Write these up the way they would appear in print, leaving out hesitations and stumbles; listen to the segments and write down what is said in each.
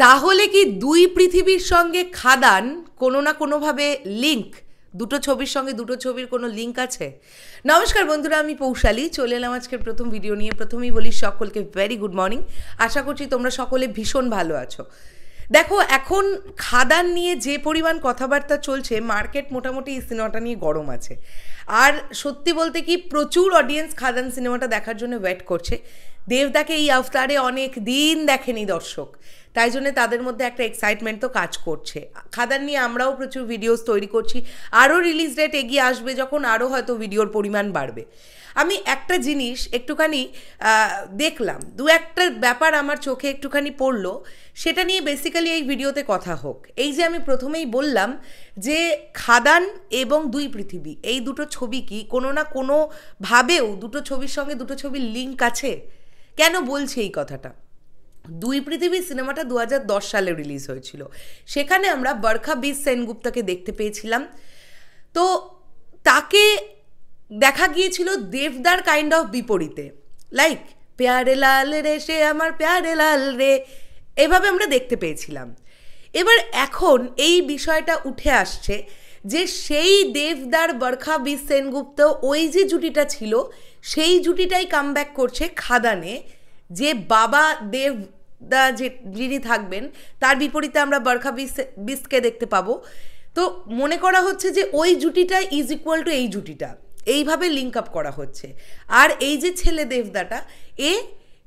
তাহলে কি দুই পৃথিবীর সঙ্গে খাদান কোনো না কোনোভাবে লিঙ্ক? দুটো ছবির সঙ্গে দুটো ছবির কোনো লিঙ্ক আছে? নমস্কার বন্ধুরা, আমি পৌশালী চলে এলাম আজকের প্রথম ভিডিও নিয়ে। প্রথমেই বলি সকলকে ভেরি গুড মর্নিং। আশা করছি তোমরা সকলে ভীষণ ভালো আছো। দেখো, এখন খাদান নিয়ে যে পরিমাণ কথাবার্তা চলছে, মার্কেট মোটামুটি এই সিনেমাটা নিয়ে গরম আছে। আর সত্যি বলতে কি, প্রচুর অডিয়েন্স খাদান সিনেমাটা দেখার জন্য ওয়েট করছে। দেবদাকে এই আফতারে অনেক দিন দেখেনি দর্শক, তাই জন্য তাদের মধ্যে একটা এক্সাইটমেন্ট তো কাজ করছে। খাদান নিয়ে আমরাও প্রচুর ভিডিওস তৈরি করছি। আরও রিলিজ ডেট এগিয়ে আসবে যখন, আরও হয়তো ভিডিওর পরিমাণ বাড়বে। আমি একটা জিনিস একটুখানি দেখলাম, দু একটা ব্যাপার আমার চোখে একটুখানি পড়লো, সেটা নিয়ে বেসিক্যালি এই ভিডিওতে কথা হোক। এই যে আমি প্রথমেই বললাম যে খাদান এবং দুই পৃথিবী, এই দুটো ছবি কি কোনো না কোনোভাবেও দুটো ছবির সঙ্গে দুটো ছবির লিঙ্ক আছে? কেন বলছি এই কথাটা? দুই পৃথিবী সিনেমাটা 2010 সালে রিলিজ হয়েছিল। সেখানে আমরা বরখা বিস সেনগুপ্তাকে দেখতে পেয়েছিলাম। তো তাকে দেখা গিয়েছিল দেবদার কাইন্ড অফ বিপরীতে, লাইক প্যারে লাল রে সে আমার প্যারে লাল রে, এভাবে আমরা দেখতে পেয়েছিলাম। এবার এখন এই বিষয়টা উঠে আসছে যে সেই দেবদার বরখা বিস সেনগুপ্ত, ওই যে জুটিটা ছিল সেই জুটিটাই কামব্যাক করছে খাদানে। যে বাবা দেবদা যিনি থাকবেন, তার বিপরীতে আমরা বরখা বিসকে দেখতে পাবো। তো মনে করা হচ্ছে যে ওই জুটিটা ইজ ইকুয়াল টু এই জুটিটা, এইভাবে লিঙ্ক আপ করা হচ্ছে। আর এই যে ছেলে দেবদাটা, এ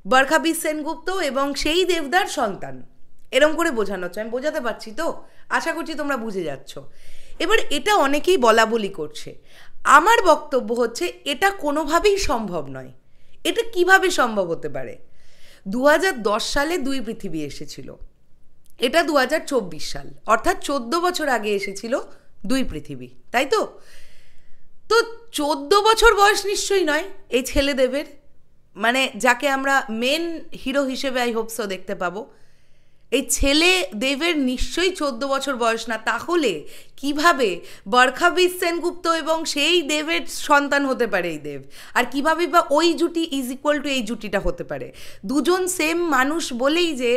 বরখা বিস সেনগুপ্ত এবং সেই দেবদার সন্তান, এরম করে বোঝানো হচ্ছে। আমি বোঝাতে পারছি তো? আশা করছি তোমরা বুঝে যাচ্ছ। এবার এটা অনেকেই বলা বলি করছে। আমার বক্তব্য হচ্ছে এটা কোনোভাবেই সম্ভব নয়। এটা কিভাবে সম্ভব হতে পারে? 2010 সালে দুই পৃথিবী এসেছিল, এটা 2024 সাল, অর্থাৎ 14 বছর আগে এসেছিল দুই পৃথিবী, তাই তো? তো 14 বছর বয়স নিশ্চয়ই নয় এই ছেলেদেবের, মানে যাকে আমরা মেন হিরো হিসেবে আই হোপসো দেখতে পাবো। এই ছেলে দেবের নিশ্চয়ই 14 বছর বয়স না। তাহলে কিভাবে বরখা বিস সেনগুপ্ত এবং সেই দেবের সন্তান হতে পারে এই দেব? আর কিভাবে বা ওই জুটি ইজ ইকুয়াল টু এই জুটিটা হতে পারে? দুজন সেম মানুষ বলেই যে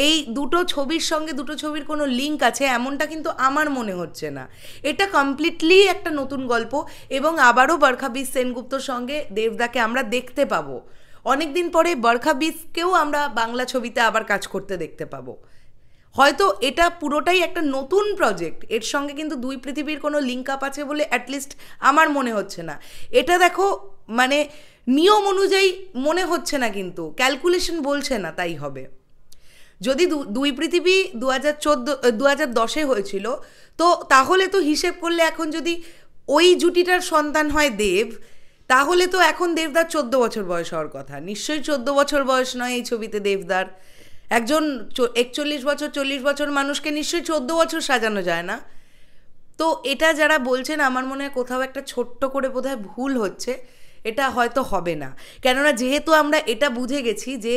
এই দুটো ছবির সঙ্গে দুটো ছবির কোনো লিঙ্ক আছে, এমনটা কিন্তু আমার মনে হচ্ছে না। এটা কমপ্লিটলি একটা নতুন গল্প, এবং আবারও বরখা বিস সেনগুপ্তর সঙ্গে দেবদাকে আমরা দেখতে পাবো। অনেকদিন পরে বরখা বিসকেও আমরা বাংলা ছবিতে আবার কাজ করতে দেখতে পাবো। হয়তো এটা পুরোটাই একটা নতুন প্রজেক্ট, এর সঙ্গে কিন্তু দুই পৃথিবীর কোনো লিঙ্ক আপ আছে বলে অ্যাটলিস্ট আমার মনে হচ্ছে না। এটা দেখো, মানে নিয়ম অনুযায়ী মনে হচ্ছে না, কিন্তু ক্যালকুলেশন বলছে না তাই হবে। যদি দুই পৃথিবী 2010-এ হয়েছিল, তো তাহলে তো হিসেব করলে এখন যদি ওই জুটিটার সন্তান হয় দেব, তাহলে তো এখন দেবদার 14 বছর বয়স হওয়ার কথা। নিশ্চয়ই 14 বছর বয়স নয় এই ছবিতে দেবদার। একজন 41 বছর 40 বছর মানুষকে নিশ্চয়ই 14 বছর সাজানো যায় না। তো এটা যারা বলছেন, আমার মনে হয় কোথাও একটা ছোট্ট করে বোধহয় ভুল হচ্ছে। এটা হয়তো হবে না, কেননা যেহেতু আমরা এটা বুঝে গেছি যে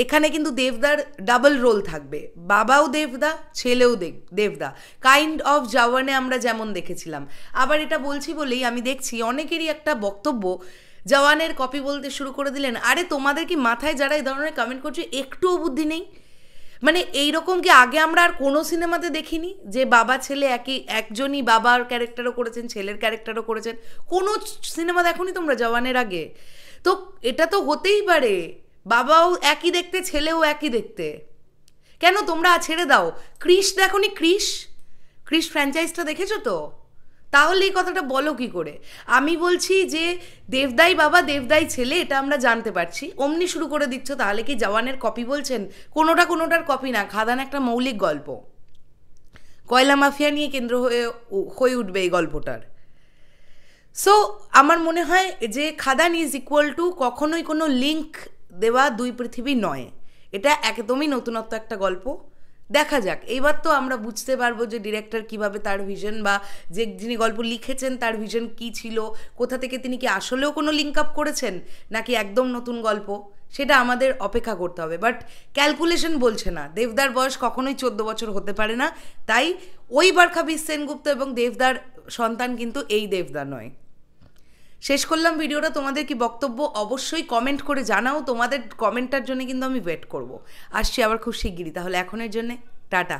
এখানে কিন্তু দেবদার ডাবল রোল থাকবে, বাবাও দেবদা, ছেলেও দেবদা, কাইন্ড অফ জওয়ানে আমরা যেমন দেখেছিলাম। আবার এটা বলছি বলেই আমি দেখছি অনেকেরই একটা বক্তব্য, জওয়ানের কপি বলতে শুরু করে দিলেন। আরে তোমাদের কি মাথায় যারা এই ধরনের কমেন্ট করছে একটুও বুদ্ধি নেই? মানে এইরকম কি আগে আমরা আর কোনো সিনেমাতে দেখিনি যে বাবা ছেলে একজনই বাবার ক্যারেক্টারও করেছেন, ছেলের ক্যারেক্টারও করেছেন? কোনো সিনেমা দেখোনি তোমরা জওয়ানের আগে? তো এটা তো হতেই পারে, বাবাও একই দেখতে, ছেলেও একই দেখতে। কেন তোমরা ছেড়ে দাও? ক্রিশ দেখোনি? ক্রিশ ফ্র্যাঞ্চাইজটা দেখেছো তো? তাহলে এই কথাটা বলো কি করে? আমি বলছি যে দেবদাই বাবা দেবদাই ছেলে, এটা আমরা জানতে পারছি। অমনি শুরু করে দিচ্ছ, তাহলে কি জওয়ানের কপি বলছেন? কোনোটার কপি না, খাদান একটা মৌলিক গল্প। কয়লা মাফিয়া নিয়ে কেন্দ্র হয়ে উঠবে এই গল্পটার। সো আমার মনে হয় যে খাদান ইজ ইকুয়াল টু কখনোই কোনো লিঙ্ক দেওয়া দুই পৃথিবী নয়। এটা একদমই নতুনত্ব একটা গল্প। দেখা যাক, এইবার তো আমরা বুঝতে পারবো যে ডিরেক্টর কিভাবে তার ভিশন, বা যে যিনি গল্প লিখেছেন তার ভিশন কি ছিল, কোথা থেকে তিনি কি আসলেও কোনো লিঙ্ক আপ করেছেন নাকি একদম নতুন গল্প, সেটা আমাদের অপেক্ষা করতে হবে। বাট ক্যালকুলেশন বলছে না, দেবদার বয়স কখনোই 14 বছর হতে পারে না। তাই ওই বরখা বিস সেনগুপ্ত এবং দেবদার সন্তান কিন্তু এই দেবদা নয়। শেষ করলাম ভিডিওটা। তোমাদের কি বক্তব্য অবশ্যই কমেন্ট করে জানাও, তোমাদের কমেন্টটার জন্য কিন্তু আমি ওয়েট করব। আসছি আবার খুব শিগগিরই। তাহলে এখনের জন্যে টাটা।